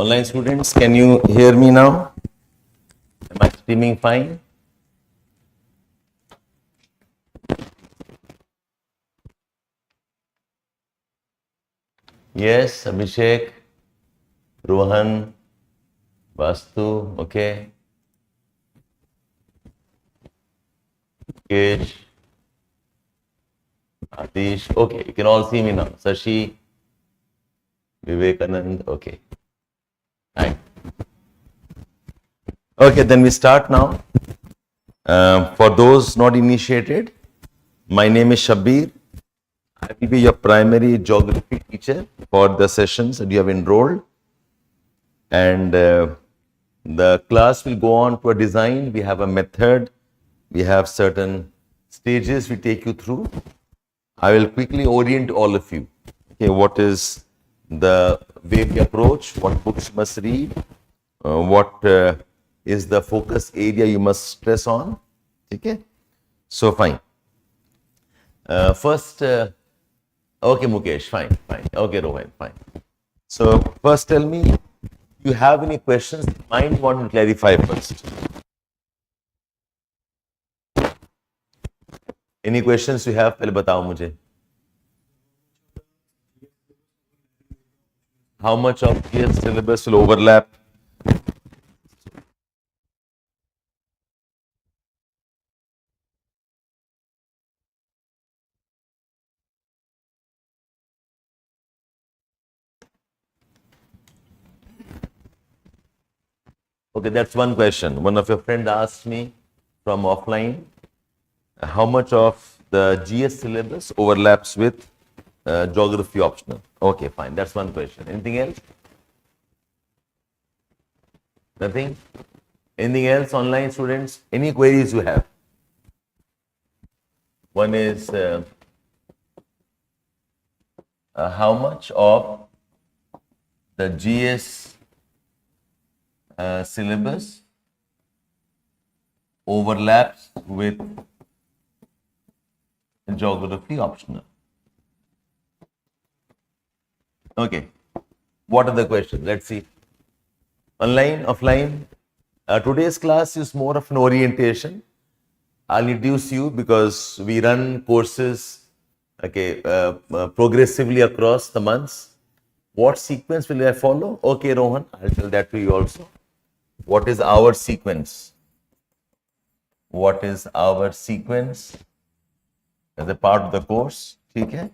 Online students, can you hear me now? Am I streaming fine? Yes, Abhishek, Rohan, Vastu, okay. Kesh, Atish, okay, you can all see me now. Sashi, Vivekanand, okay. Right. Okay, then we start now. For those not initiated, my name is Shabbir. I will be your primary geography teacher for the sessions that you have enrolled. And the class will go on to a design. We have a method. We have certain stages we take you through. I will quickly orient all of you. Okay, what is the way we approach, what books you must read, what is the focus area you must stress on. Okay, so fine. First, okay, Mukesh, fine. Okay, Rohan, fine. So first tell me, do you have any questions? Mind want to clarify first. Any questions you have? पहले बताओ मुझे. How much of your syllabus will overlap? Okay, that's one question. One of your friends asked me from offline, how much of the GS syllabus overlaps with geography optional? Okay, fine. That's one question. Anything else? Nothing? Anything else, online students? Any queries you have? One is how much of the GS syllabus overlaps with geography optional? Okay. What are the questions? Let's see. Online, offline. Today's class is more of an orientation. I'll introduce you because we run courses, okay, progressively across the months. What sequence will I follow? Okay, Rohan, I'll tell that to you also. What is our sequence? What is our sequence as a part of the course? Okay.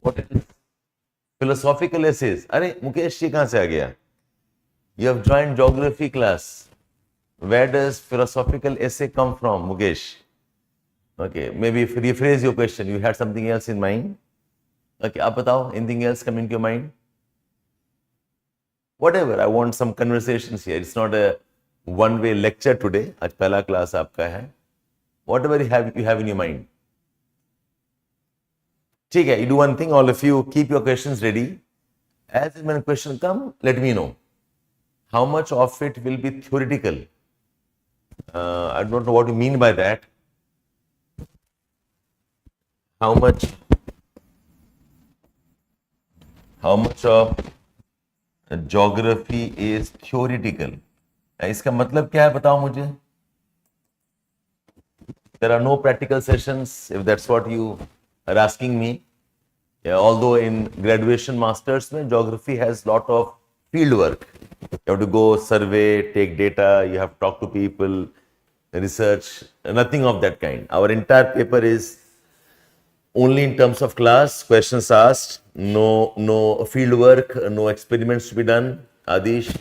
What is philosophical essays? अरे मुकेश ये कहाँ से आ गया? You have joined geography class. Where does philosophical essay come from, Mukesh? Okay, maybe rephrase your question. You had something else in mind? Okay, आप बताओ. Anything else coming to your mind? Whatever. I want some conversations here. It's not a one-way lecture today. आज पहला class आपका है. Whatever you have in your mind. ठीक है. You do one thing. All of you keep your questions ready. As and when question come, let me know. How much of it will be theoretical? I don't know what you mean by that. How much of geography is theoretical? इसका मतलब क्या है बताओ मुझे. There are no practical sessions, if that's what you are asking me. Yeah, although in graduation masters mein, geography has lot of field work. You have to go survey, take data, you have to talk to people, research, nothing of that kind. Our entire paper is only in terms of class, questions asked, no field work, no experiments to be done, Adish.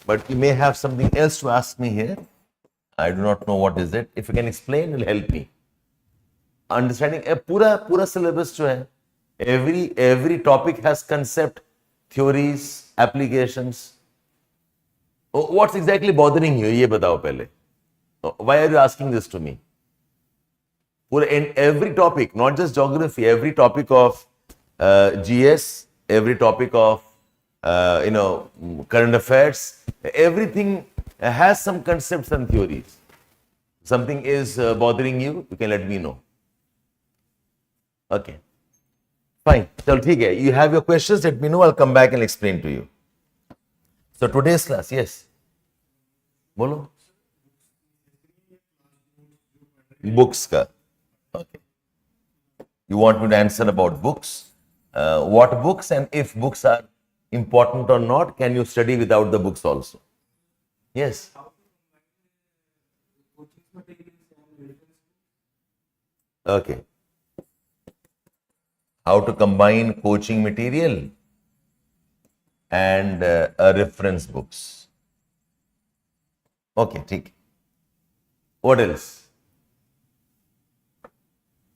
But you may have something else to ask me here. I do not know what is it. If you can explain, it will help me. Understanding a pura syllabus जो है, every topic has concept, theories, applications. What's exactly bothering you? ये बताओ पहले. Why are you asking this to me? In every topic, not just geography, every topic of GS, every topic of current affairs, everything has some concepts and theories. Something is bothering you, you can let me know. Okay. Fine. So, ठीक है. You have your questions, let me know. I'll come back and explain to you. So today's class, yes. Bolo. Books ka. Okay. You want me to answer about books? What books, and if books are important or not, can you study without the books also? Yes. Okay. How to combine coaching material and reference books. Okay, ठीक. What else?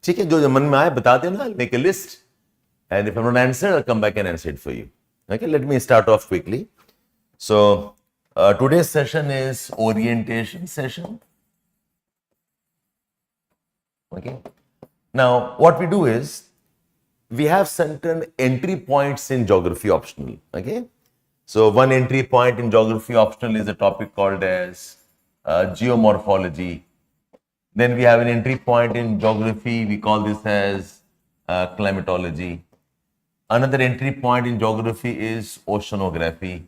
ठीक है, जो मन में आए बता देना. I'll make a list, and if I'm not answered, I'll come back and answer it for you. Okay, let me start off quickly. So today's session is orientation session. Okay. Now, what we do is we have certain entry points in geography optional. Okay. So one entry point in geography optional is a topic called as geomorphology. Then we have an entry point in geography. We call this as climatology. Another entry point in geography is oceanography.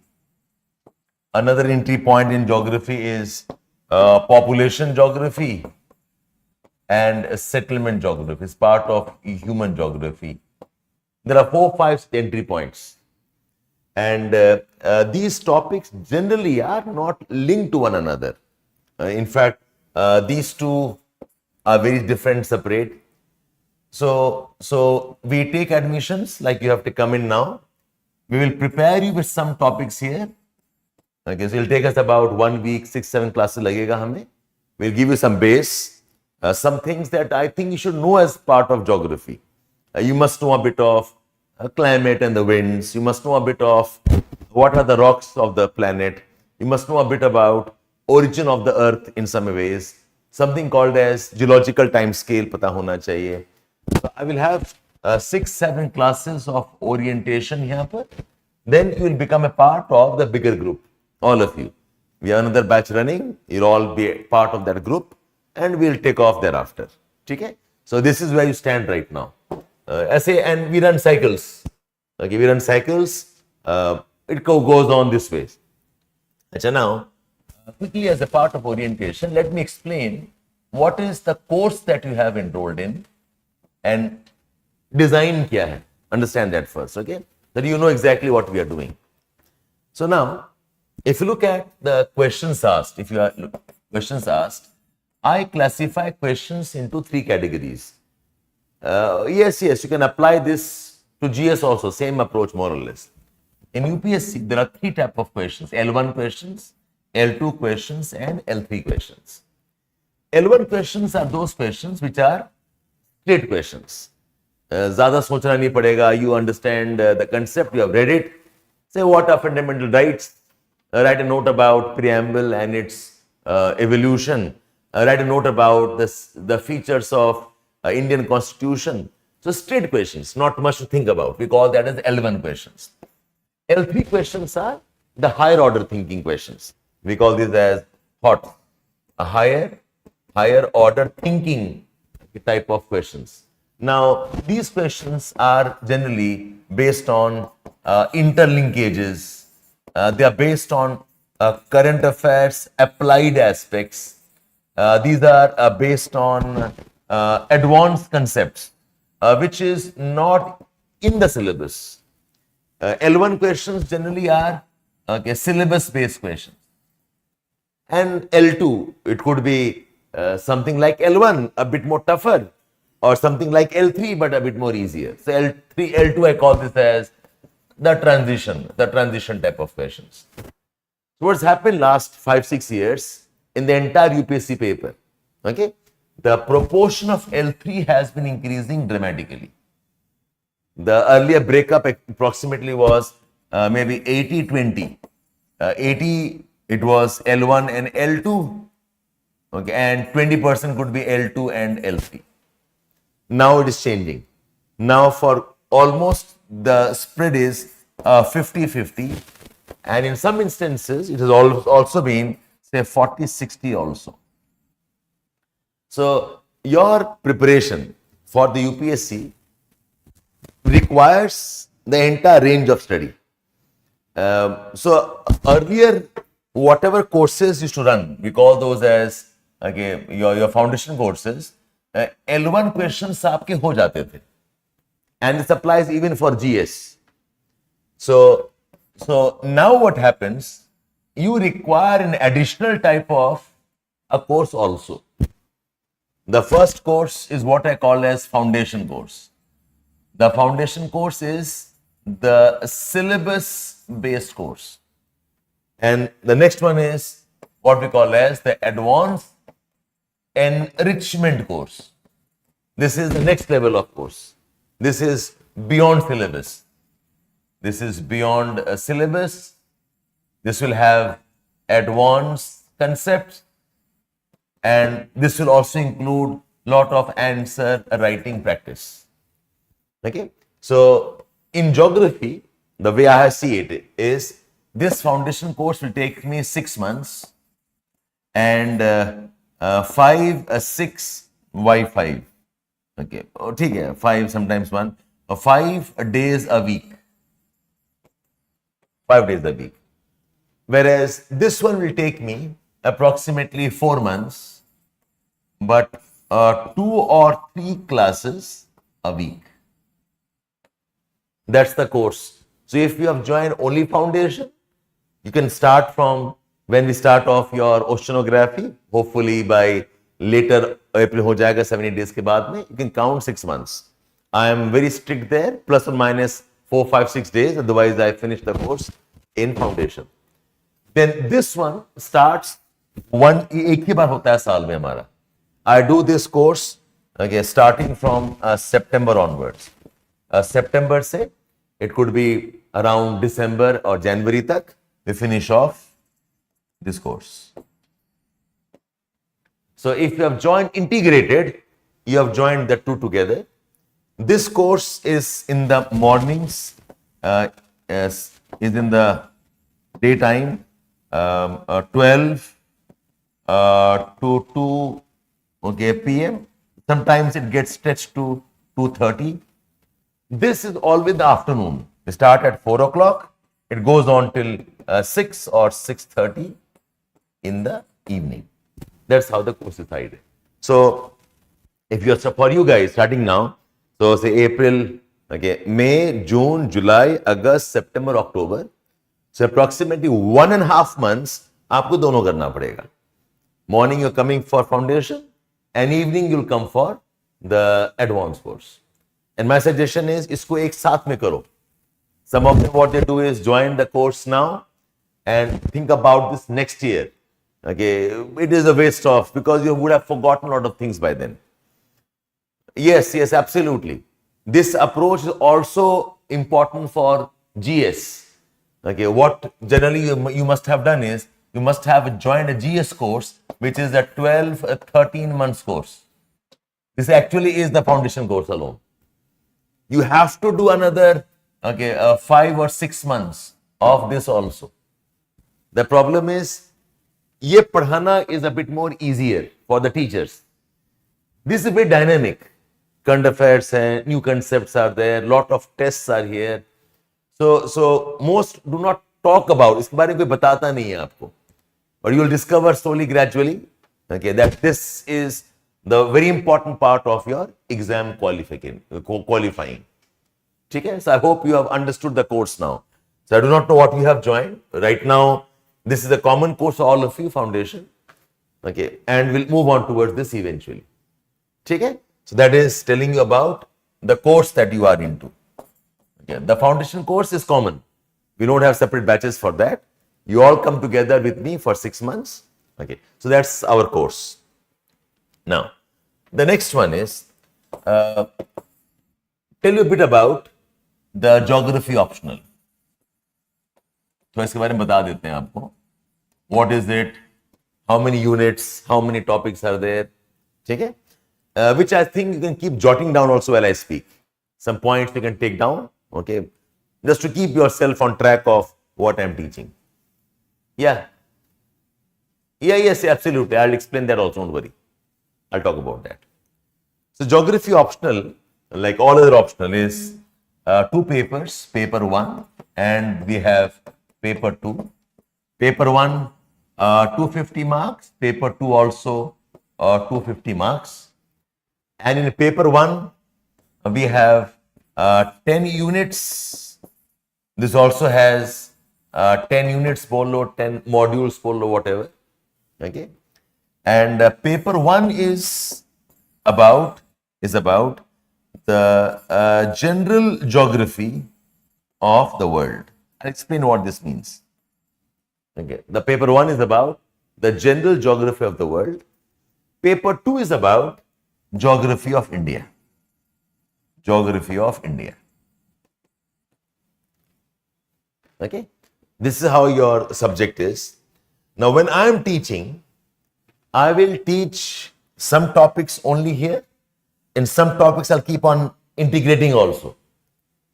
Another entry point in geography is population geography and settlement geography. It's part of human geography. There are 4-5 entry points. And these topics generally are not linked to one another. In fact, these two are very different, separate. So we take admissions, like you have to come in now. We will prepare you with some topics here. Okay, so it will take us about 1 week, 6-7 classes lagega hame. We'll give you some base, some things that I think you should know as part of geography. You must know a bit of climate and the winds. You must know a bit of what are the rocks of the planet. You must know a bit about origin of the earth in some ways. Something called as geological time scale pata hona chahiye. So I will have 6-7 classes of orientation here. Then you will become a part of the bigger group, all of you. We have another batch running. You'll all be a part of that group, and we'll take off thereafter. Okay? So this is where you stand right now. And we run cycles. Okay, we run cycles. It goes on this way. Achha, now, quickly as a part of orientation, let me explain what is the course that you have enrolled in and design kya hai. Understand that first, okay? That you know exactly what we are doing. So now, if you look at the questions asked, I classify questions into 3 categories. Yes, you can apply this to GS also, same approach more or less. In UPSC, there are 3 types of questions: L1 questions, L2 questions, and L3 questions. L1 questions are those questions which are straight questions. Zyada sochna nahi padega, you understand the concept, you have read it. Say what are fundamental rights, write a note about preamble and its evolution, write a note about the features of Indian constitution. So straight questions, not much to think about. We call that as L1 questions. L3 questions are the higher order thinking questions. We call this as thought, a higher order thinking type of questions. Now, these questions are generally based on interlinkages. They are based on current affairs, applied aspects. These are based on advanced concepts, which is not in the syllabus. L1 questions generally are syllabus based questions. And L2, it could be something like L1, a bit more tougher, or something like L3, but a bit more easier. So L3, L2, I call this as the transition type of questions. So what's happened last 5-6 years in the entire UPSC paper, okay? The proportion of L3 has been increasing dramatically. The earlier breakup approximately was maybe 80-20. 80 it was L1 and L2, okay, and 20% could be L2 and L3. Now it is changing. Now for almost the spread is 50-50, and in some instances it has also been say 40-60 also. So your preparation for the UPSC requires the entire range of study. So earlier, whatever courses used to run, we call those as your foundation courses. L1 questions आपके हो जाते थे, and this applies even for GS. So now what happens? You require an additional type of a course also. The first course is what I call as foundation course. The foundation course is the syllabus based course. And the next one is what we call as the advanced enrichment course. This is the next level of course. This is beyond syllabus. This is beyond a syllabus. This will have advanced concepts, and this will also include lot of answer writing practice. Okay, so in geography, the way I see it is this foundation course will take me 6 months, and 6 why 5? Okay, ठीक है, 5 sometimes 1, 5 days a week. 5 days a week. Whereas this one will take me approximately 4 months, but 2 or 3 classes a week. That's the course. So if you have joined only foundation, you can start from when we start off your oceanography, hopefully by later April ho jayega 70 days ke baad mein, you can count 6 months. I am very strict there, plus or minus 4, 5, 6 days, otherwise I finish the course in foundation. Then this one starts एक ही बार होता है साल में हमारा. I do this course starting from September onwards. September से it could be around December or January तक we finish off this course. So if you have joined integrated, you have joined the two together. This course is in the mornings, is in the daytime, 12 to 2 p.m. Sometimes it gets stretched to 2:30. This is always the afternoon. We start at 4 o'clock. It goes on till 6 or 6:30 in the evening. That's how the course is decided. So, if you're for you guys starting now, so say April, May, June, July, August, September, October. So approximately 1.5 months, आपको दोनों करना पड़ेगा. Morning you're coming for foundation, and evening you'll come for the advanced course. And my suggestion is, इसको एक साथ में करो. Some of them what they do is join the course now and think about this next year. It is a waste of, because you would have forgotten a lot of things by then. Yes, absolutely. This approach is also important for GS. What generally you must have done is, you must have joined a GS course, which is a 13 months course. This actually is the foundation course alone. You have to do another 5 or 6 months of this also. The problem is, ये पढ़ाना is a bit more easier for the teachers. This is a bit dynamic. Current affairs and new concepts are there. Lot of tests are here. So most do not talk about. इसके बारे में कोई बताता नहीं है आपको. But you will discover slowly, gradually, that this is the very important part of your exam qualifying. Okay? So I hope you have understood the course now. So I do not know what you have joined. Right now, this is a common course for all of you, foundation. And we'll move on towards this eventually. Okay? So that is telling you about the course that you are into. The foundation course is common. We don't have separate batches for that. You all come together with me for 6 months. So that's our course. Now, the next one is, tell you a bit about the geography optional. तो इसके बारे में बता देते हैं आपको. What is it? How many units? How many topics are there? ठीक है? Which I think you can keep jotting down also while I speak. Some points you can take down. Just to keep yourself on track of what I'm teaching. Yes, absolutely. I'll explain that also. Don't worry. I'll talk about that. So geography optional, like all other optional, is 2 papers. Paper 1, and we have paper 2. Paper 1, 250 marks. Paper 2 also 250 marks. And in paper 1, we have 10 units. This also has 10 units below, 10 modules below, whatever. Okay. And paper 1 is about the general geography of the world. I'll explain what this means. Okay. The paper 1 is about the general geography of the world. Paper 2 is about geography of India. Geography of India. Okay. This is how your subject is. Now, when I am teaching, I will teach some topics only here. In some topics, I'll keep on integrating also.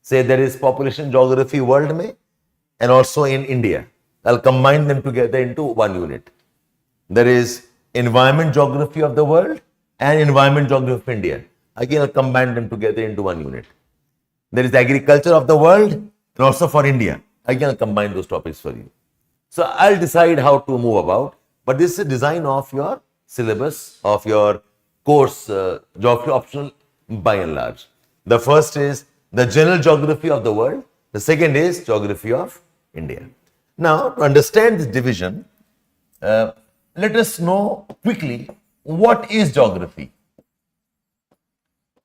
Say there is population geography world mein and also in India. I'll combine them together into one unit. There is environment geography of the world and environment geography of India. Again, I'll combine them together into one unit. There is agriculture of the world and also for India. Again, I'll combine those topics for you. So I'll decide how to move about. But this is a design of your syllabus, of your course, geography optional by and large. The first is the general geography of the world. The second is geography of India. Now, to understand this division, let us know quickly what is geography.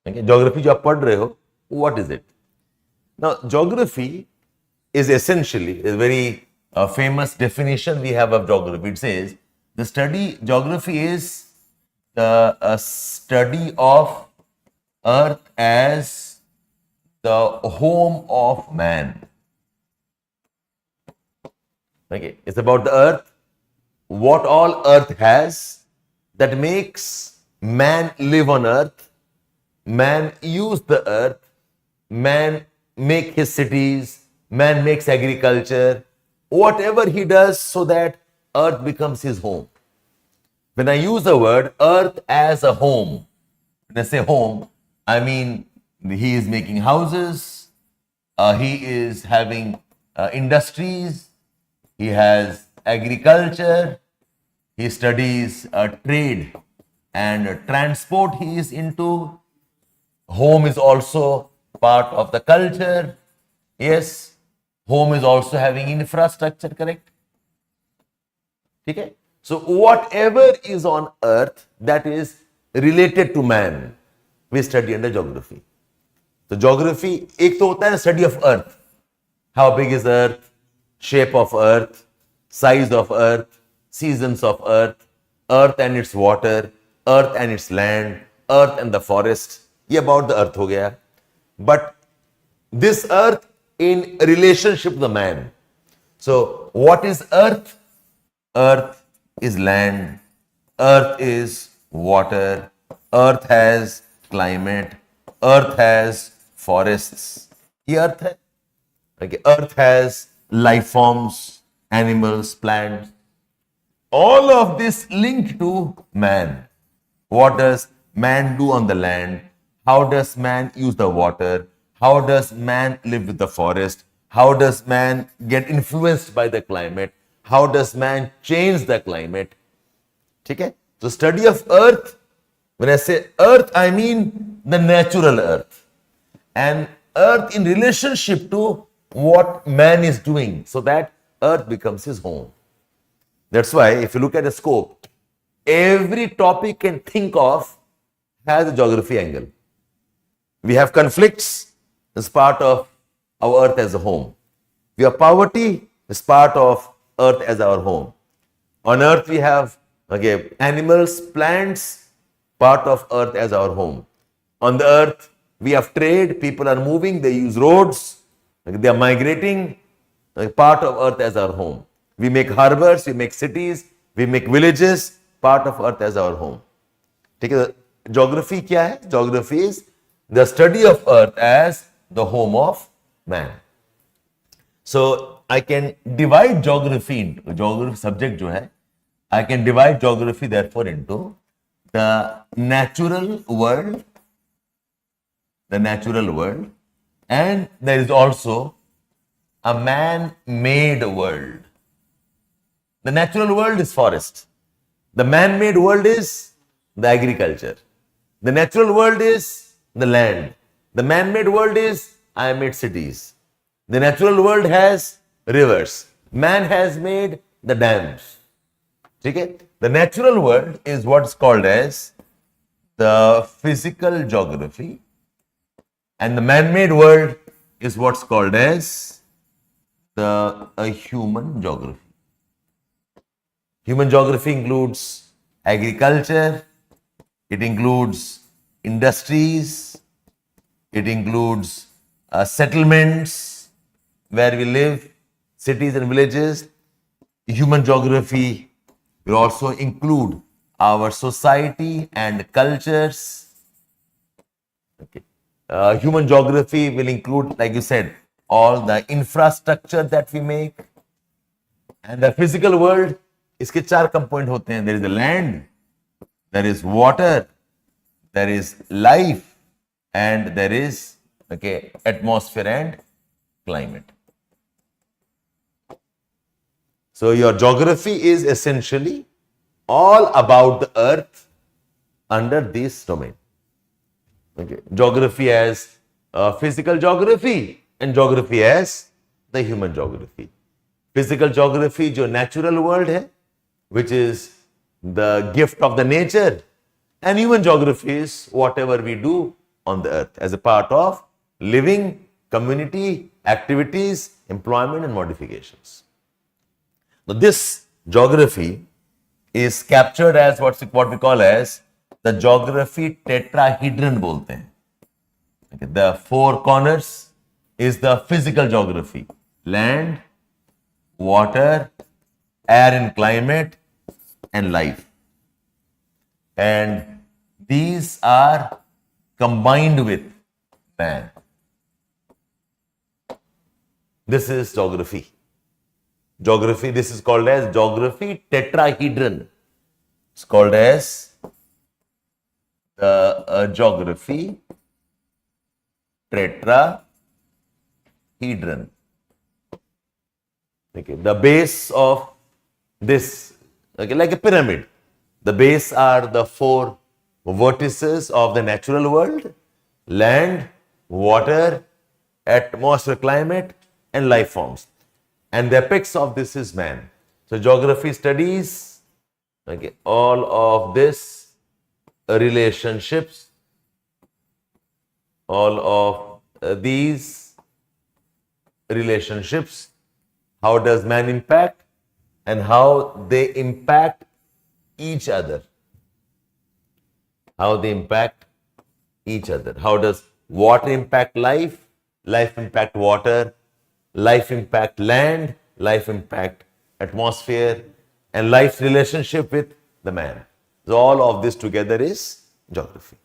Okay, geography जो आप पढ़ रहे हो, what is it? Now, geography is essentially a very famous definition we have of geography. It says geography is the study of Earth as the home of man. Okay, it's about the Earth, what all Earth has that makes man live on Earth, man use the Earth, man make his cities, man makes agriculture, whatever he does so that Earth becomes his home. When I use the word Earth as a home, when I say home, I mean he is making houses, he is having industries, he has agriculture, he studies trade and transport he is into. Home is also part of the culture. Yes, home is also having infrastructure, correct? Okay? So whatever is on Earth that is related to man, we study under geography. So geography, एक तो होता है study of Earth. How big is Earth? Shape of Earth, size of Earth, seasons of Earth, Earth and its water, Earth and its land, Earth and the forest. ये about the Earth हो गया. But this Earth in relationship to the man. So what is Earth? Earth is land, Earth is water, Earth has climate, Earth has forests. ये Earth है. Okay. Earth has life forms, animals, plants. All of this linked to man. What does man do on the land? How does man use the water? How does man live with the forest? How does man get influenced by the climate? How does man change the climate? Okay? So study of Earth, when I say Earth, I mean the natural Earth. And Earth in relationship to what man is doing so that Earth becomes his home. That's why if you look at the scope, every topic can think of has a geography angle. We have conflicts as part of our Earth as a home. We have poverty as part of Earth as our home. On Earth we have animals, plants, part of Earth as our home. On the Earth we have trade, people are moving, they use roads, they are migrating, part of Earth as our home. We make harbors, we make cities, we make villages, part of Earth as our home. Okay, geography क्या है? Geography is the study of Earth as the home of man. So I can divide geography into geography subject जो है, I can divide geography therefore into the natural world, and there is also a man-made world. The natural world is forest. The man-made world is the agriculture. The natural world is the land. The man-made world is I made cities. The natural world has rivers. Man has made the dams. Okay? The natural world is what's called as the physical geography, and the man-made world is what's called as the human geography. Human geography includes agriculture, it includes industries, it includes settlements where we live, cities and villages. Human geography will also include our society and cultures. Okay. Human geography will include, like you said, all the infrastructure that we make. And the physical world, इसके 4 component होते हैं. There is the land, there is water, there is life, and there is atmosphere and climate. So your geography is essentially all about the earth under this domain. Okay. Geography as physical geography and geography as the human geography. Physical geography जो natural world है, which is the gift of the nature, and human geography is whatever we do on the earth as a part of living community activities, employment and modifications. Now this geography is captured as what we call as the geography tetrahedron बोलते हैं. Okay. The 4 corners is the physical geography: land, water, air and climate, and life. And these are combined with man. This is geography. Geography, this is called as geography tetrahedron. It's called as the geography tetrahedron. Okay, the base of this, like a pyramid, the base are the 4 vertices of the natural world: land, water, atmosphere, climate, and life forms. And the apex of this is man. So geography studies all of this relationships, all of these relationships, how does man impact and how they impact each other. How they impact each other. How does water impact life, life impact water, life impact land, life impact atmosphere, and life's relationship with the man. So all of this together is geography.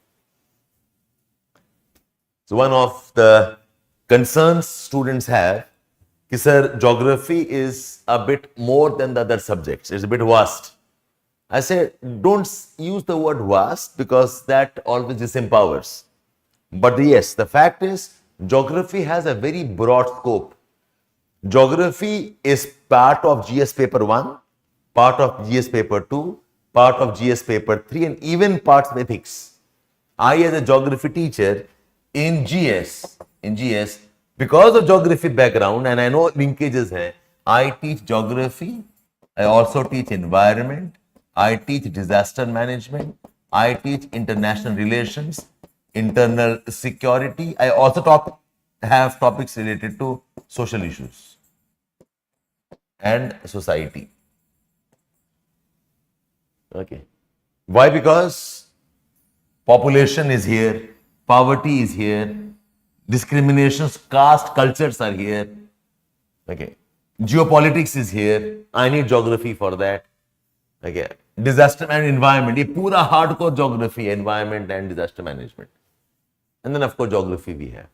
So one of the concerns students have is, sir, geography is a bit more than the other subjects. It's a bit vast. I say, don't use the word vast because that always disempowers. But yes, the fact is, geography has a very broad scope. Geography is part of GS paper 1, part of GS paper 2, part of GS paper 3, and even parts of ethics. I, as a geography teacher in GS, because of geography background, and I know linkages hai, I teach geography, I also teach environment, I teach disaster management, I teach international relations, internal security. I also have topics related to social issues and society. Okay. Why? Because population is here, poverty is here, discriminations, caste, cultures are here. Okay. Geopolitics is here. I need geography for that. Okay. Disaster and environment. ये पूरा hardcore geography, environment and disaster management. And then of course geography we have.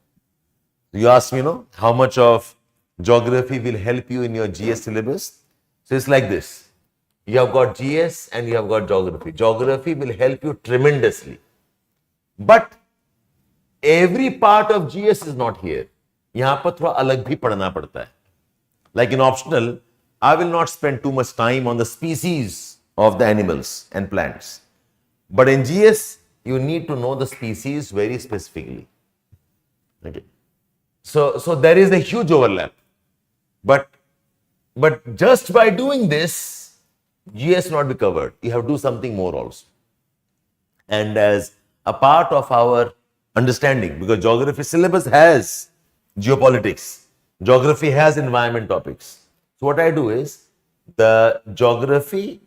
You ask me, how much of geography will help you in your GS syllabus? So it's like this. You have got GS and you have got geography. Geography will help you tremendously. But every part of GS is not here. यहाँ पर थोड़ा अलग भी पढ़ना पड़ता है. Like in optional, I will not spend too much time on the species of the animals and plants. But in GS, you need to know the species very specifically. Okay. So there is a huge overlap. But just by doing this, GS will not be covered. You have to do something more also. And as a part of our understanding, because geography syllabus has geopolitics, geography has environment topics. So what I do is, the geography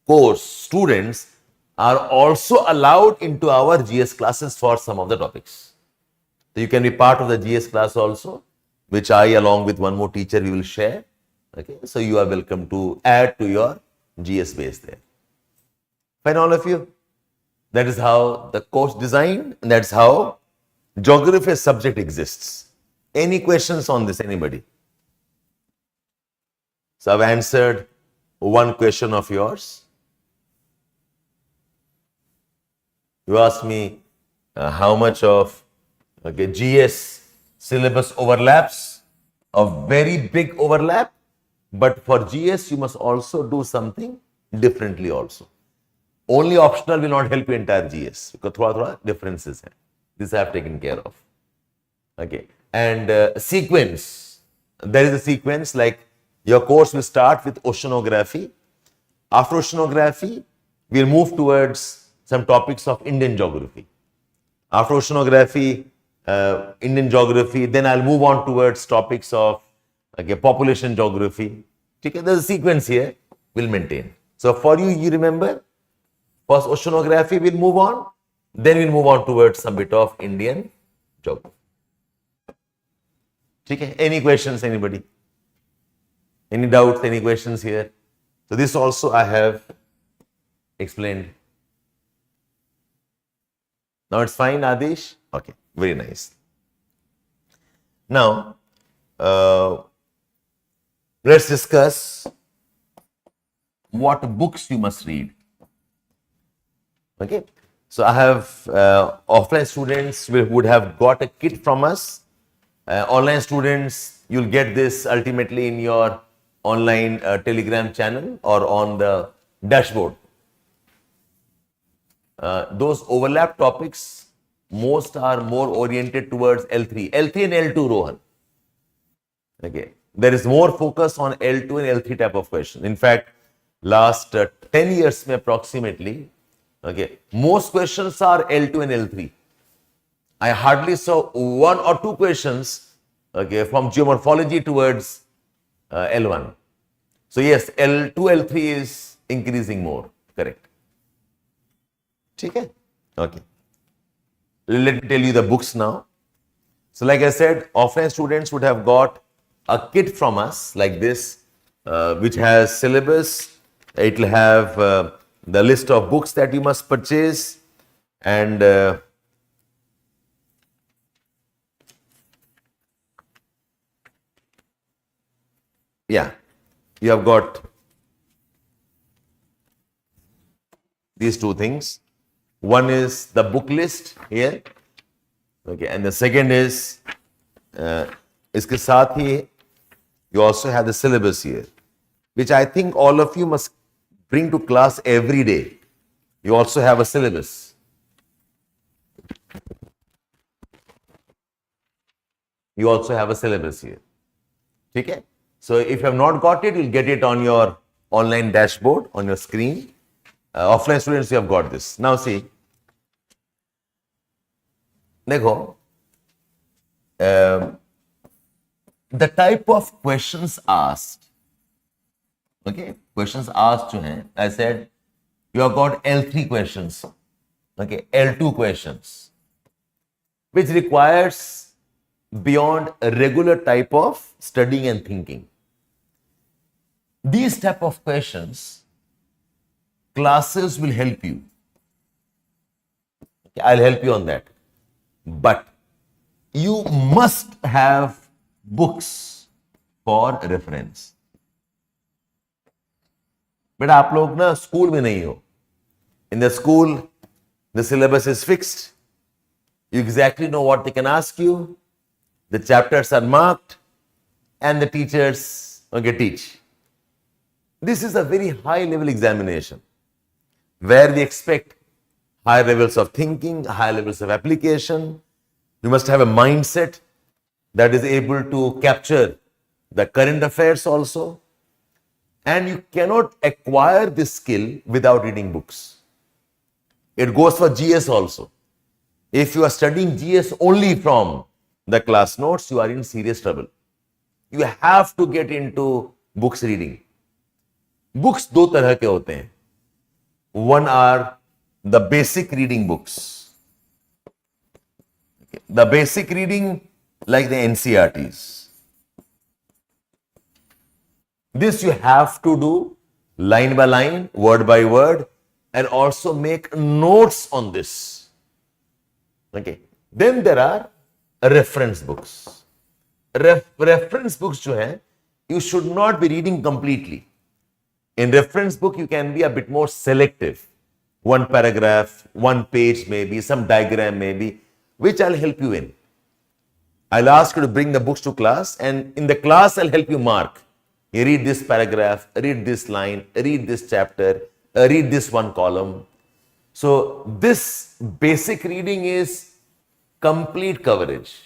course students are also allowed into our GS classes for some of the topics. So you can be part of the GS class also, which I, along with one more teacher, we will share. Okay, so you are welcome to add to your GS base there. Fine, all of you. That is how the course designed, and that's how geography as subject exists. Any questions on this, anybody? So I've answered one question of yours. You asked me how much of GS syllabus overlaps, a very big overlap, but for GS you must also do something differently also. Only optional will not help you entire GS because thoda differences hai. This I have taken care of. Okay, and sequence. There is a sequence, like your course will start with oceanography. After oceanography, we'll move towards some topics of Indian geography. After oceanography, Indian geography, then I'll move on towards topics of population geography. Okay, there's a sequence here, we'll maintain. So for you, you remember, first oceanography we'll move on, then we'll move on towards some bit of Indian geography. Okay, any questions, anybody? Any doubts, any questions here? So this also I have explained. Now it's fine, Adish? Okay, very nice. Now, let's discuss what books you must read. Okay, so I have offline students would have got a kit from us. Online students, you'll get this ultimately in your online Telegram channel or on the dashboard. Those overlap topics, most are more oriented towards L3 and L2, Rohan. Okay, there is more focus on L2 and L3 type of question. In fact, last 10 years approximately, okay, most questions are L2 and L3. I hardly saw one or two questions, okay, from geomorphology towards L1. So yes, L2, L3 is increasing more, correct. Okay. Okay. Let me tell you the books now. So like I said, offline students would have got a kit from us like this, which has syllabus. It will have the list of books that you must purchase, and yeah, you have got these two things. One is the book list here, okay, and the second is iske saath hi you also have the syllabus here, which I think all of you must bring to class every day. You also have a syllabus. You also have a syllabus here. Okay? So if you have not got it, you'll get it on your online dashboard, on your screen. Offline students, you have got this. Now see, देखो, the type of questions asked, okay, questions asked जो हैं, I said you have got L3 questions, okay, L2 questions, which requires beyond a regular type of studying and thinking. These type of questions, classes will help you. Okay, I'll help you on that. But you must have books for reference. But आप लोग ना school में नहीं हो. In the school, the syllabus is fixed. You exactly know what they can ask you. The chapters are marked, and the teachers Okay, teach. This is a very high level examination where we expect high levels of thinking, high levels of application. You must have a mindset that is able to capture the current affairs also. And you cannot acquire this skill without reading books. It goes for GS also. If you are studying GS only from the class notes, you are in serious trouble. You have to get into books reading. Books दो तरह के होते हैं. One are the basic reading books. The basic reading like the NCERTs. This you have to do line by line, word by word, and also make notes on this. Okay. Then there are reference books. Reference books जो हैं, you should not be reading completely. In reference book, you can be a bit more selective. One paragraph, one page maybe, some diagram maybe, which I'll help you in. I'll ask you to bring the books to class, and in the class, I'll help you mark. You read this paragraph, read this line, read this chapter, read this one column. So this basic reading is complete coverage.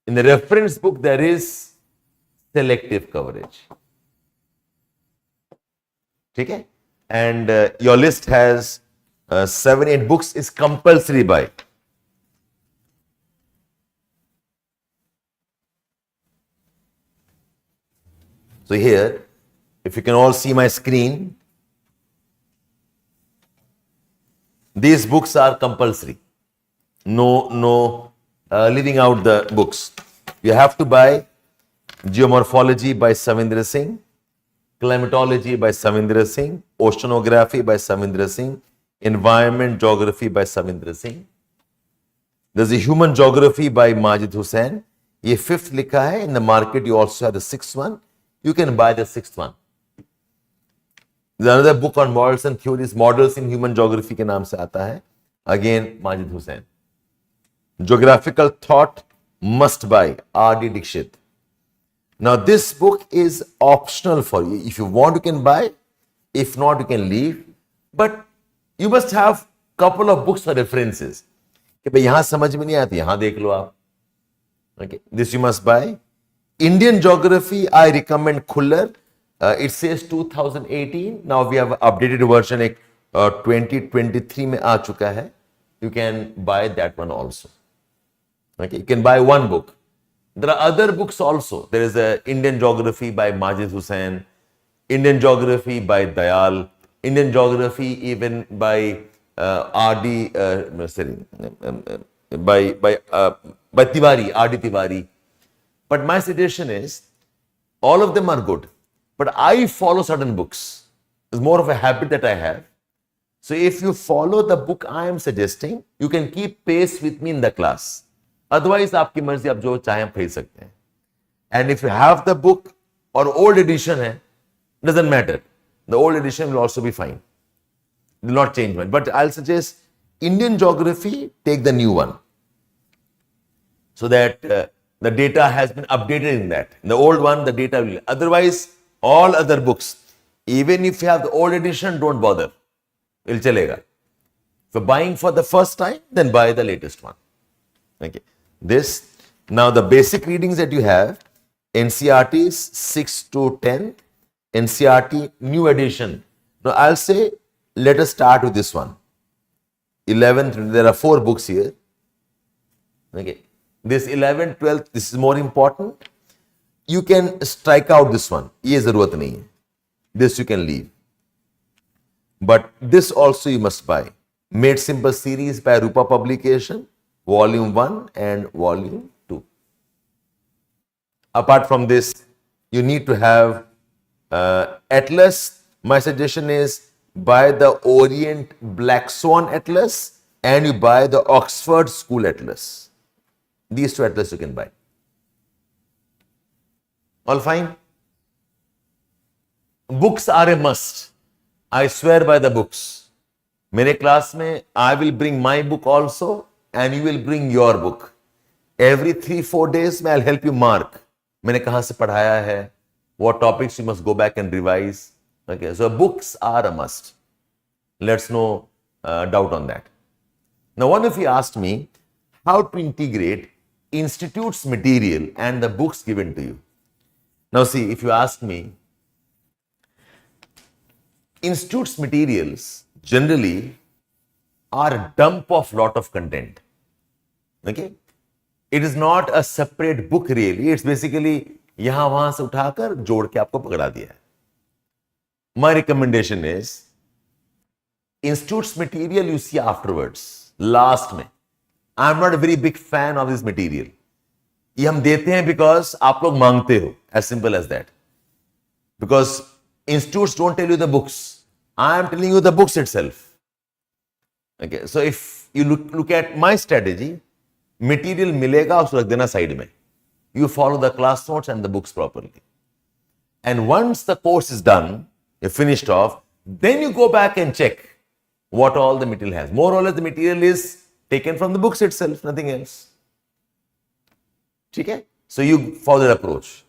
In the reference book, there is selective coverage. Okay? And your list has 7-8 books is compulsory by. So here, if you can all see my screen, these books are compulsory. No leaving out the books. You have to buy Geomorphology by Savindra Singh, Climatology by Savindra Singh, Oceanography by Savindra Singh, Environment Geography by Savindra Singh. There's a Human Geography by Majid Hussain. ये 5th लिखा है. In the market you also have the 6th one. You can buy the 6th one. There's another book on models and theories, Models in Human Geography के नाम से आता है. Again, Majid Hussain. Geographical Thought, must buy, R.D. Dixit. Now this book is optional for you. If you want, you can buy. If not, you can leave. But you must have couple of books for references. कि भाई यहाँ समझ में नहीं आती, यहाँ देख लो आप. Okay, this you must buy. Indian Geography, I recommend Khuller. It says 2018. Now we have updated version. 2023 में आ चुका है. You can buy that one also. Okay, you can buy one book. There are other books also. There is a Indian Geography by Majid Hussain, Indian Geography by Dayal, Indian Geography even by R.D. By Tiwari, R.D. Tiwari. But my suggestion is, all of them are good. But I follow certain books. It's more of a habit that I have. So if you follow the book I am suggesting, you can keep pace with me in the class. Otherwise, आपकी मर्जी, आप जो चाहें खरीद सकते हैं. And if you have the book or old edition है, doesn't matter. The old edition will also be fine. It will not change much. But I'll suggest Indian Geography, take the new one. So that the data has been updated in that. In the old one, the data will. Otherwise, all other books, even if you have the old edition, don't bother. It will chalega. If you're buying for the first time, then buy the latest one. Okay. This, now the basic readings that you have, NCERTs 6 to 10, NCERT new edition. Now I'll say, let us start with this one. 11th, there are 4 books here. Okay. This 11th, 12th, this is more important. You can strike out this one. ये ज़रूरत नहीं है. This you can leave. But this also you must buy. Made Simple series by Rupa Publication, Volume 1 and Volume 2. Apart from this, you need to have Atlas. My suggestion is buy the Orient Black Swan Atlas and you buy the Oxford School Atlas. These 2 atlas you can buy. All fine? Books are a must. I swear by the books. मेरे class में I will bring my book also and you will bring your book. Every 3-4 days में I'll help you mark. मैंने कहाँ से पढ़ाया है, what topics you must go back and revise. Okay, so books are a must. Let's no doubt on that. Now, one of you asked me how to integrate institute's material and the books given to you. Now, see, if you ask me, institute's materials generally are a dump of lot of content. Okay, it is not a separate book really. It's basically यहां वहां से उठाकर जोड़ के आपको पकड़ा दिया है. My recommendation is institute's material you see afterwards, last में. I am not a very big fan of this material. ये हम देते हैं because आप लोग मांगते हो, as simple as that. Because institutes don't tell you the books. I am telling you the books itself. Okay, so if you look at my strategy, material मिलेगा उसको रख देना साइड में. You follow the class notes and the books properly. And once the course is done, you're finished off, then you go back and check what all the material has. More or less the material is taken from the books itself, nothing else. ठीक है? So you follow that approach.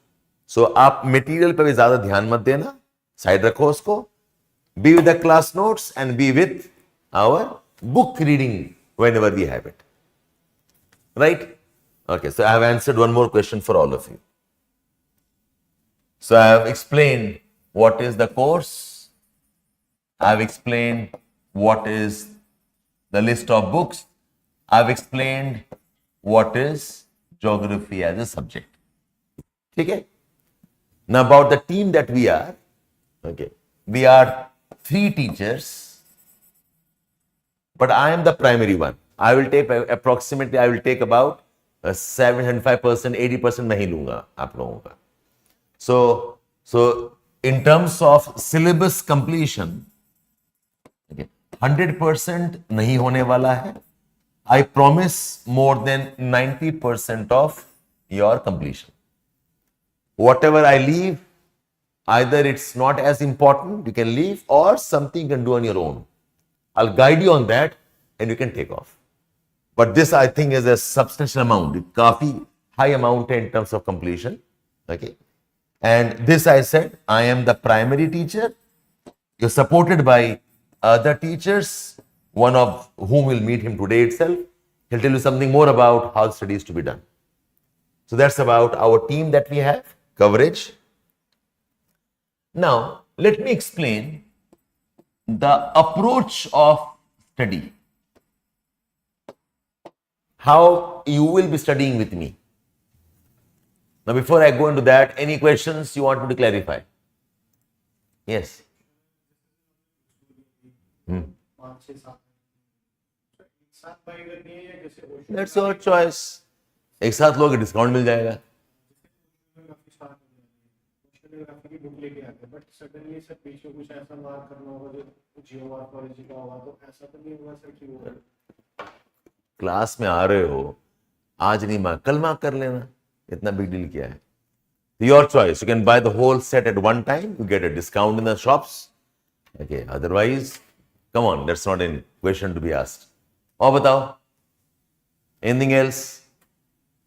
So आप material पे भी ज़्यादा ध्यान मत देना, side रखो उसको. Be with the class notes and be with our book reading whenever we have it. Right? Okay, so I have answered one more question for all of you. So I have explained what is the course. I have explained what is the list of books. I have explained what is geography as a subject. Okay? Now about the team that we are. Okay, we are 3 teachers, but I am the primary one. I will take approximately, I will take about 75%, 80% मैं ही लूंगा आप लोगों का. So in terms of syllabus completion, okay, 100% नहीं होने वाला है. I promise more than 90% of your completion. Whatever I leave, either it's not as important, you can leave, or something you can do on your own. I'll guide you on that and you can take off. But this I think is a substantial amount, काफी high amount in terms of completion. Okay, and this I said, I am the primary teacher. You're supported by other teachers, one of whom will meet him today itself. He'll tell you something more about how study is to be done. So that's about our team that we have, coverage. Now, let me explain the approach of study. How you will be studying with me. Now, before I go into that, any questions you want me to clarify? Yes. That's your choice. एक साथ लोगे discount मिल जाएगा. Class में आ रहे हो, आज नहीं mark, कल मार्क कर लेना, इतना बिग डील क्या है? Your choice. You can buy the whole set at one time. You get a discount in the shops. Okay. Otherwise, come on, that's not a question to be asked. और बताओ, anything else?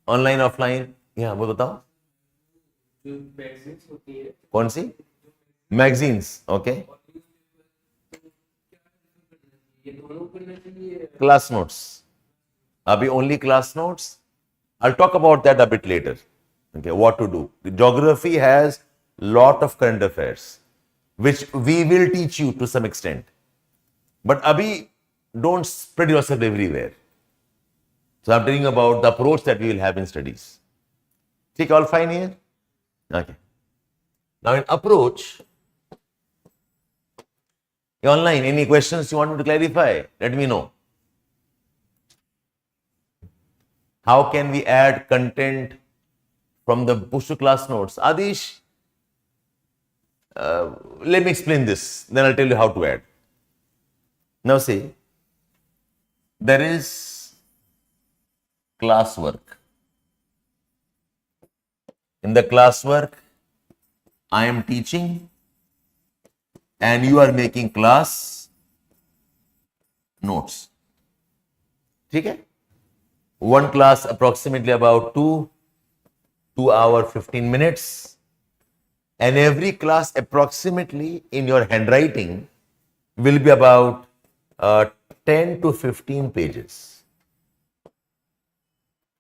Online, offline? Yeah, वो बताओ. कौन सी? Magazines. Okay. Class notes. अभी only class notes. I'll talk about that a bit later. Okay, what to do. The geography has lot of current affairs, which we will teach you to some extent. But abhi, don't spread yourself everywhere. So I'm telling you about the approach that we will have in studies. Okay, all fine here? Okay. Now in approach, online, any questions you want me to clarify? Let me know. How can we add content from the push to class notes? Adish, let me explain this, then I'll tell you how to add. Now see, there is classwork. In the classwork, I am teaching and you are making class notes. Okay? One class approximately about 2 hours 15 minutes. and every class approximately in your handwriting will be about 10 to 15 pages.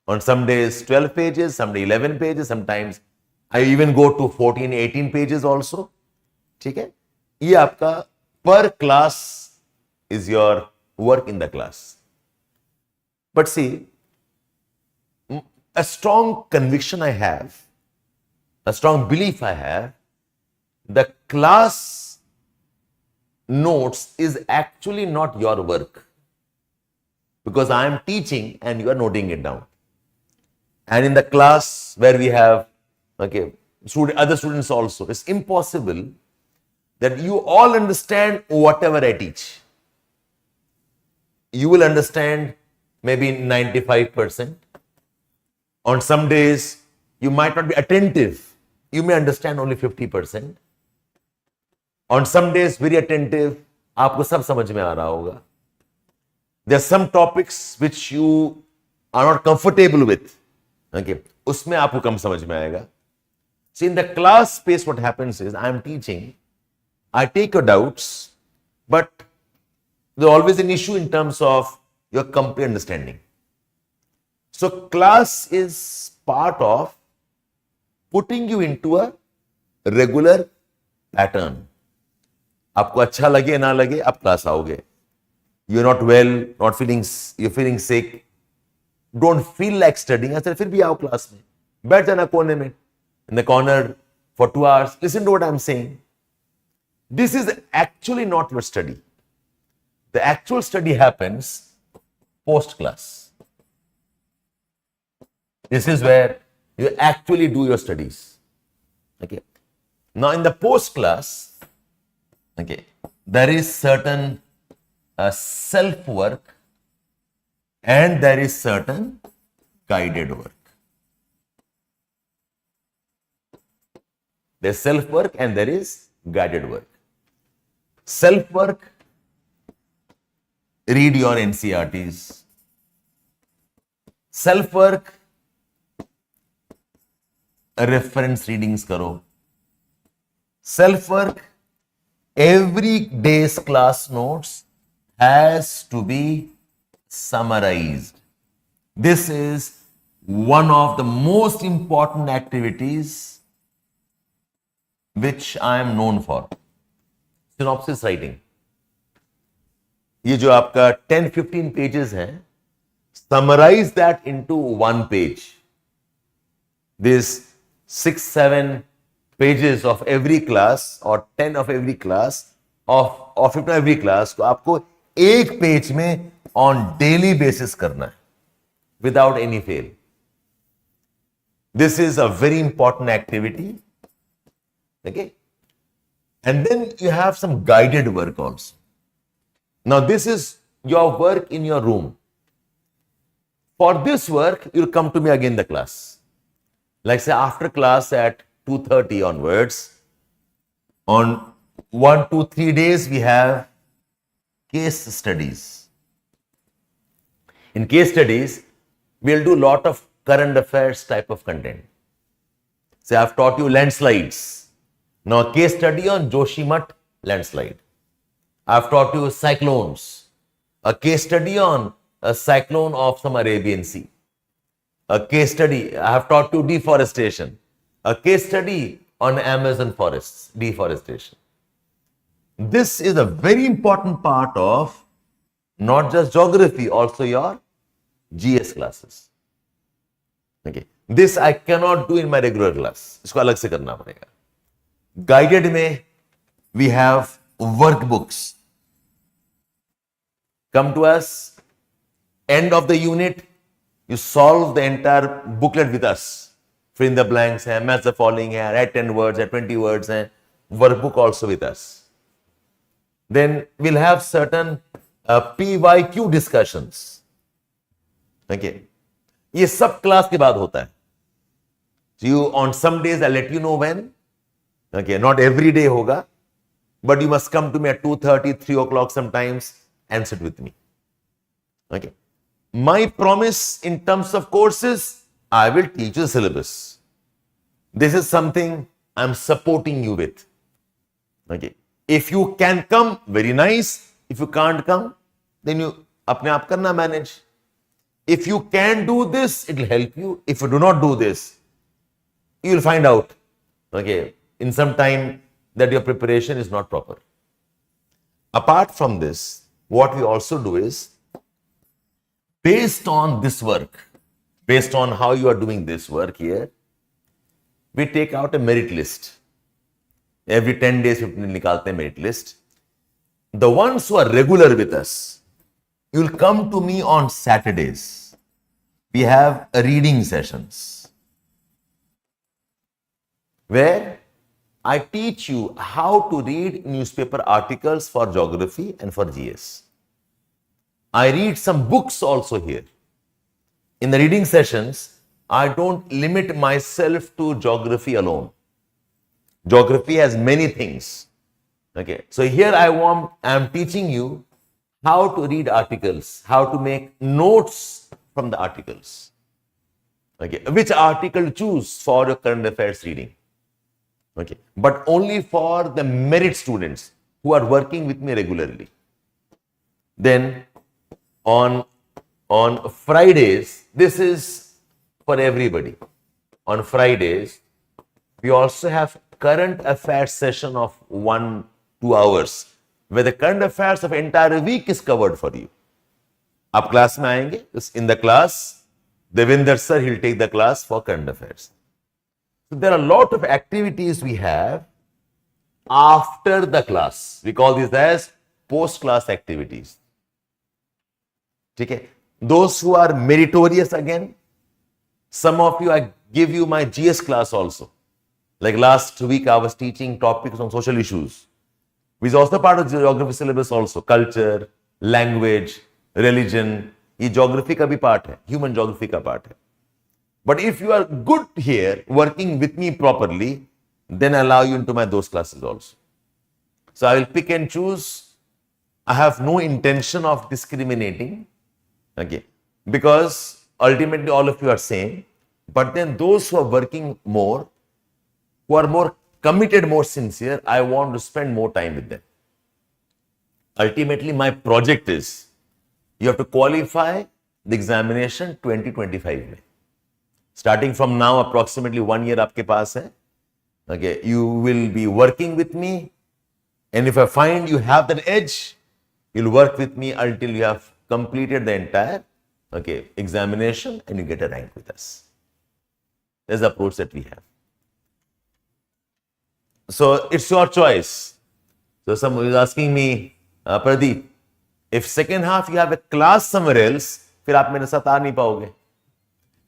On some days 12 pages, some day 11 pages, sometimes I even go to 14, 18 pages also. ठीक है? ये आपका per class is your work in the class. But see, a strong conviction I have, a strong belief I have, the class notes is actually not your work, because I am teaching and you are noting it down. And in the class where we have other students also, it's impossible that you all understand whatever I teach. You will understand maybe 95%. On some days, you might not be attentive. You may understand only 50%. On some days, very attentive, आपको सब समझ में आ रहा होगा. There are some topics which you are not comfortable with. Okay, उसमें आपको कम समझ में आएगा. So in the class space, what happens is I am teaching, I take your doubts, but there's always an issue in terms of your complete understanding. So class is part of putting you into a regular pattern. आपको अच्छा लगे ना लगे, आप class आओगे. You're not well, you're feeling sick, don't feel like studying, अच्छा फिर भी आओ क्लास में. बैठ जाना कोने में, in the corner for 2 hours. Listen to what I'm saying. This is actually not your study. The actual study happens post class. This is where you actually do your studies. Okay. Now in the post class, there is certain self work and there is certain guided work. There's self work and there is guided work. Self work, read your NCRTs. Self work, reference readings karo. Self work, every day's class notes has to be summarized. This is one of the most important activities which I am known for. Synopsis writing. ये जो आपका 10-15 pages है, summarize that into one page. This 6-7 pages of every class or 10 of every class of 15 every class को आपको एक page में on daily basis करना है without any fail. This is a very important activity. Okay. And then you have some guided work also. Now this is your work in your room. For this work, you'll come to me again in the class. Like say after class at 2:30 onwards, on 1, 2, 3 days we have case studies. In case studies, we'll do a lot of current affairs type of content. Say I've taught you landslides. Now a case study on Joshimath landslide. I've taught you cyclones. A case study on a cyclone of some Arabian Sea. A case study, I have taught you deforestation. A case study on Amazon forests, deforestation. This is a very important part of not just geography, also your GS classes. Okay. This I cannot do in my regular class. इसको अलग से करना पड़ेगा. Guided में we have workbooks. Come to us, end of the unit, you solve the entire booklet with us. Fill in the blanks, match the following, write 10 words, 20 words, workbook also with us. Then we'll have certain PYQ discussions. Okay. ये सब class के बाद होता है. So you, on some days, I'll let you know when. Okay, not every day hoga, but you must come to me at 2:30, 3 o'clock sometimes and sit with me. Okay. My promise in terms of courses, I will teach you the syllabus. This is something I'm supporting you with. Okay. If you can come, very nice. If you can't come, then you apne aap karna manage. If you can do this, it will help you. If you do not do this, you will find out, okay, in some time that your preparation is not proper. Apart from this, what we also do is, based on this work, based on how you are doing this work here, we take out a merit list. Every 10 days, we nikalte merit list. The ones who are regular with us, you will come to me on Saturdays. We have reading sessions where I teach you how to read newspaper articles for geography and for GS. I read some books also here. In the reading sessions, I don't limit myself to geography alone. Geography has many things. Okay, so here I am teaching you how to read articles, how to make notes from the articles. Okay, which article to choose for your current affairs reading. Okay, but only for the merit students who are working with me regularly. Then on Fridays, this is for everybody. On Fridays, we also have current affairs session of 1-2 hours, where the current affairs of entire week is covered for you. Aap class mein aayenge, in the class, Devinder sir, he'll take the class for current affairs. So there are a lot of activities we have after the class. We call these as post-class activities. Okay? Those who are meritorious again, some of you, I give you my GS class also. Like last week, I was teaching topics on social issues, which is also part of the geography syllabus also. Culture, language, religion. This geography ka bhi part hai, human geography ka part hai. But if you are good here, working with me properly, then I allow you into those classes also. So I will pick and choose. I have no intention of discriminating, okay, because ultimately all of you are same. But then those who are working more, who are more committed, more sincere, I want to spend more time with them. Ultimately, my project is, you have to qualify the examination 2025 mein. Starting from now, approximately 1 year aapke paas hai. Okay, you will be working with me, and if I find you have that edge, you'll work with me until you have completed the entire examination and you get a rank with us. That's the approach that we have. So it's your choice. So someone is asking me, Pradeep, if second half you have a class somewhere else, फिर आप मेरे साथ आ नहीं पाओगे.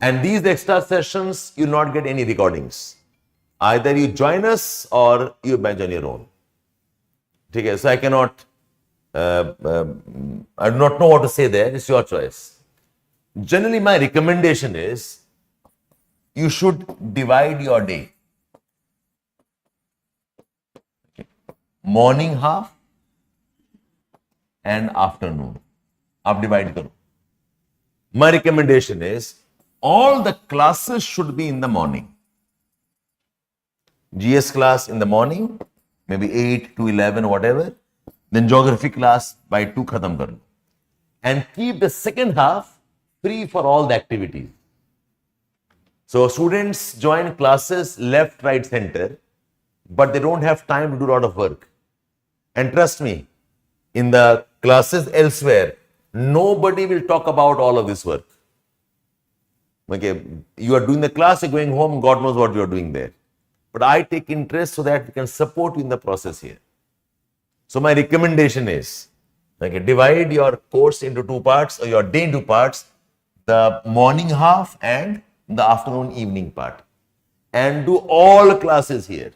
And these extra sessions, you will not get any recordings. Either you join us or you bench on your own. Okay, so I cannot, I do not know what to say there. It's your choice. Generally, my recommendation is, you should divide your day. Okay. Morning half and afternoon. Aap divide karo. My recommendation is, all the classes should be in the morning. GS class in the morning, maybe 8 to 11, whatever. Then geography class by 2 khatam kar lo. And keep the second half free for all the activities. So students join classes left, right, center, but they don't have time to do a lot of work. And trust me, in the classes elsewhere, nobody will talk about all of this work. Okay, you are doing the class, you're going home, God knows what you are doing there. But I take interest so that we can support you in the process here. So my recommendation is, divide your course into 2 parts, or your day into parts, the morning half and the afternoon evening part. And do all classes here.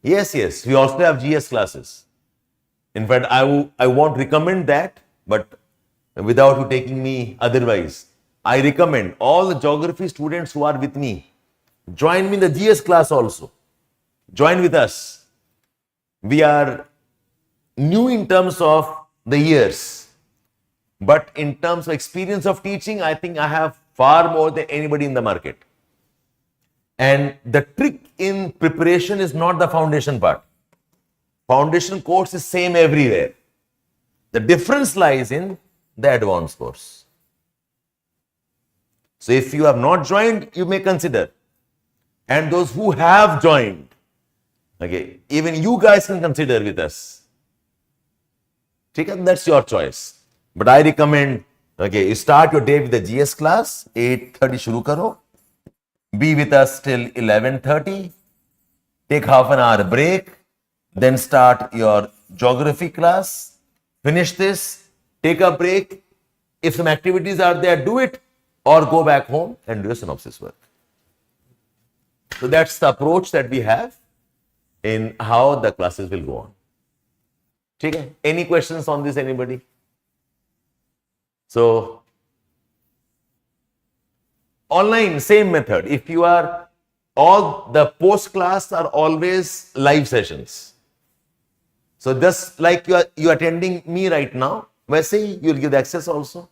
Yes, we also have GS classes. In fact, I won't recommend that, but without you taking me otherwise, I recommend all the geography students who are with me, join me in the GS class also. Join with us. We are new in terms of the years, but in terms of experience of teaching, I think I have far more than anybody in the market. And the trick in preparation is not the foundation part. Foundation course is same everywhere. The difference lies in the advanced course. So if you have not joined, you may consider. And those who have joined, okay, even you guys can consider with us. Okay, that's your choice. But I recommend, okay, you start your day with the GS class, 8:30 shuru karo. Be with us till 11:30. Take half an hour break. Then start your geography class. Finish this. Take a break. If some activities are there, do it. Or go back home and do a synopsis work. So that's the approach that we have in how the classes will go on. Okay? Any questions on this, anybody? So, online, same method. If you are, all the post class are always live sessions. So just like you are attending me right now, वैसे you will give the access also.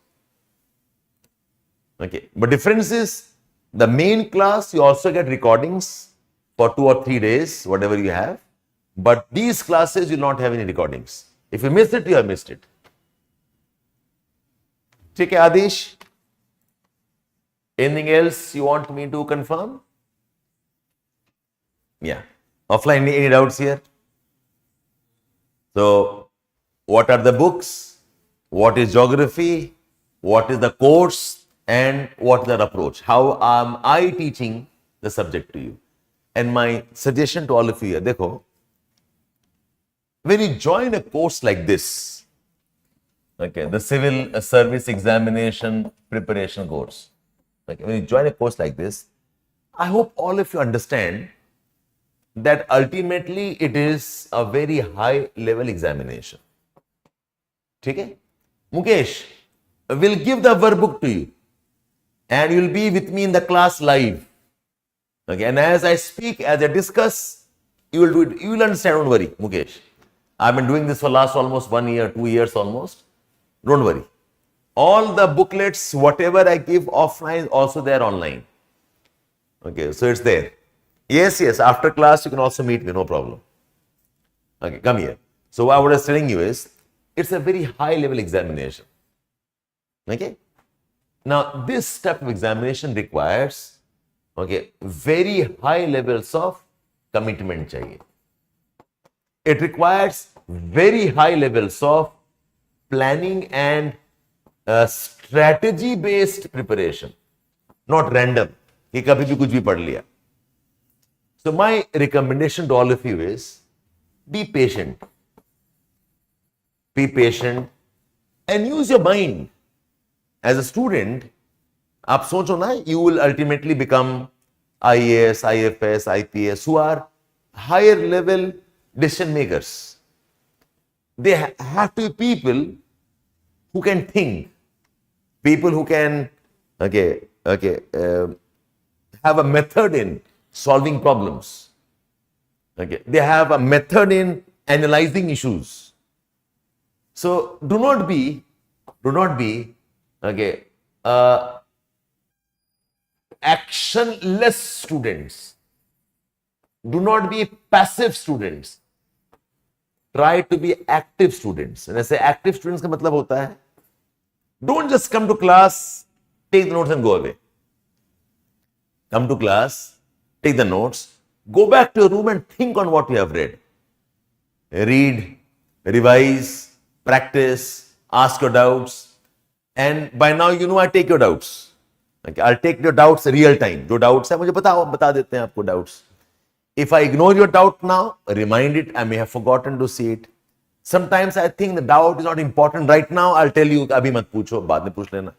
Okay, but difference is the main class you also get recordings for 2 or 3 days, whatever you have. But these classes you will not have any recordings. If you miss it, you have missed it. ठीक है, Adish? Anything else you want me to confirm? Yeah. Offline, any doubts here? So, what are the books? What is geography? What is the course? And what is the approach? How am I teaching the subject to you? And my suggestion to all of you here, देखो, when you join a course like this, okay, the civil service examination preparation course, okay, when you join a course like this, I hope all of you understand that ultimately it is a very high level examination. ठीक है? Mukesh will give the workbook to you and you will be with me in the class live. Okay, and as I speak, as I discuss, you will do it. You will understand, don't worry, Mukesh. I've been doing this for last almost 1 year, 2 years almost. Don't worry. All the booklets, whatever I give offline, also there online. Okay, so it's there. Yes, after class, you can also meet me, no problem. Okay, come here. So what I was telling you is, it's a very high level examination. Okay. Now, this type of examination requires, okay, very high levels of commitment chahiye. It requires very high levels of planning and strategy based preparation, not random. कि कभी भी कुछ भी पढ़ लिया. So my recommendation to all of you is, be patient. Be patient and use your mind. As a student, आप सोचो ना, you will ultimately become IAS, IFS, IPS, who are higher level decision makers. They have to be people who can think, people who can, have a method in solving problems. Okay, they have a method in analyzing issues. So do not be, actionless students. Do not be passive students. Try to be active students. And I say active students का मतलब होता है, don't just come to class, take the notes and go away. Come to class, take the notes, go back to your room and think on what you have read. Read, revise, practice, ask your doubts. And by now, you know I take your doubts. Okay, I'll take your doubts real time. जो doubts है मुझे बता देते हैं आपको doubts. If I ignore your doubt now, remind it, I may have forgotten to see it. Sometimes I think the doubt is not important right now. I'll tell you, अभी मत पूछो, बाद में पूछ लेना.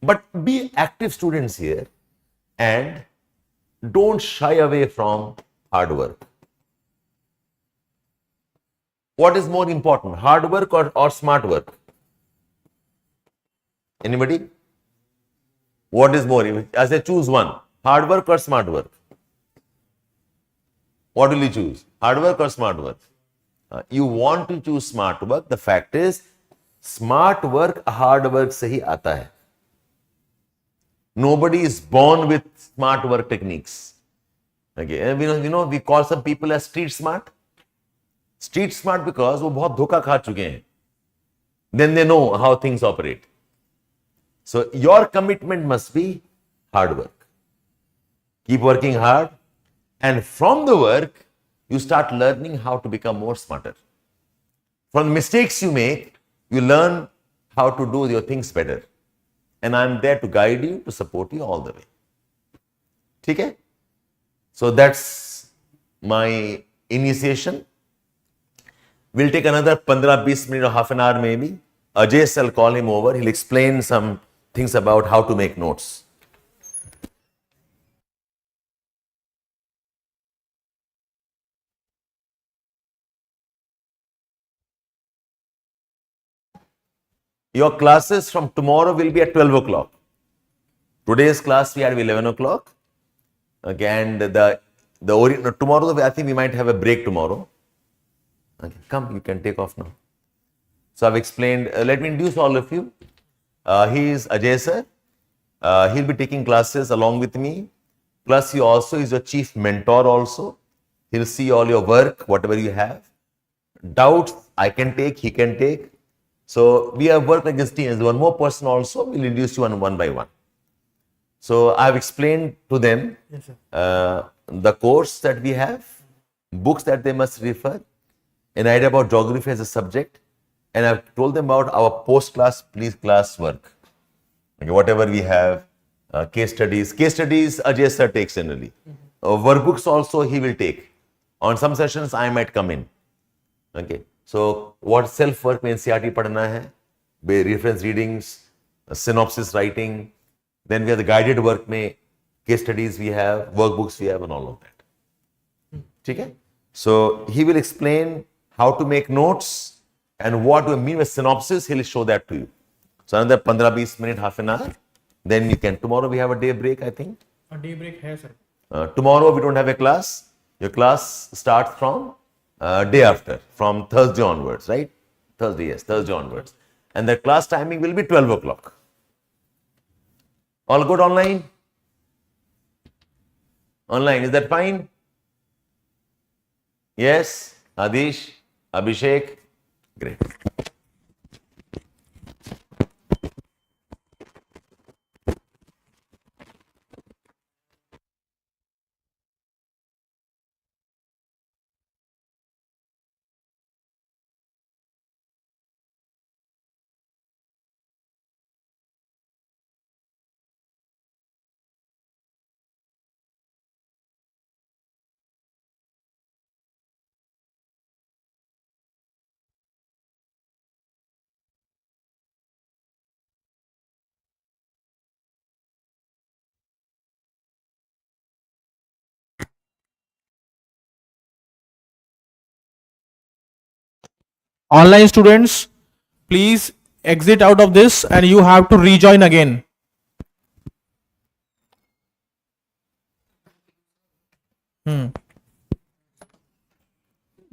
But be active students here and don't shy away from hard work. What is more important, hard work or smart work? Anybody? What is more? I say choose one, hard work or smart work. What will you choose? Hard work or smart work? You want to choose smart work. The fact is, smart work hard work से ही आता है. Nobody is born with smart work techniques. Okay, and we call some people as street smart. Street smart because वो बहुत धोखा खा चुके हैं. Then they know how things operate. So your commitment must be hard work. Keep working hard, and from the work, you start learning how to become more smarter. From the mistakes you make, you learn how to do your things better. And I'm there to guide you, to support you all the way. Okay? So that's my initiation. We'll take another 15-20 minutes or half an hour maybe. Ajay, I'll call him over. He'll explain some things about how to make notes. Your classes from tomorrow will be at 12 o'clock. Today's class we had 11 o'clock. Okay, and tomorrow I think we might have a break tomorrow. Okay, come, you can take off now. So I've explained, let me introduce all of you. He is Ajay Sir. He'll be taking classes along with me. Plus he also is your chief mentor also. He'll see all your work, whatever you have. Doubts I can take, he can take. So we have worked like this team. There's one more person also. We'll introduce you one by one. So I've explained to them the course that we have, books that they must refer, an idea about geography as a subject, and I've told them about our post-class, class work. Okay, whatever we have, case studies. Case studies, Ajay Sir takes generally. Workbooks also he will take. On some sessions, I might come in. Okay. So what self-work में NCERT पढ़ना है, reference readings, synopsis writing, then we have the guided work में case studies we have, workbooks we have, and all of that. ठीक है? So he will explain how to make notes and what we mean by synopsis. He'll show that to you. So another 15-20 minutes, half an hour. Then you can. Tomorrow we have a day break, I think. A day break है sir. Tomorrow we don't have a class. Your class starts from day after, from Thursday onwards, right? Thursday onwards. And the class timing will be 12 o'clock. All good online? Online, is that fine? Yes? Adish? Abhishek? Great. Online students, please exit out of this and you have to rejoin again.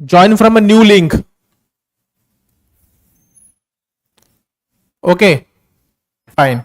Join from a new link. Okay, fine.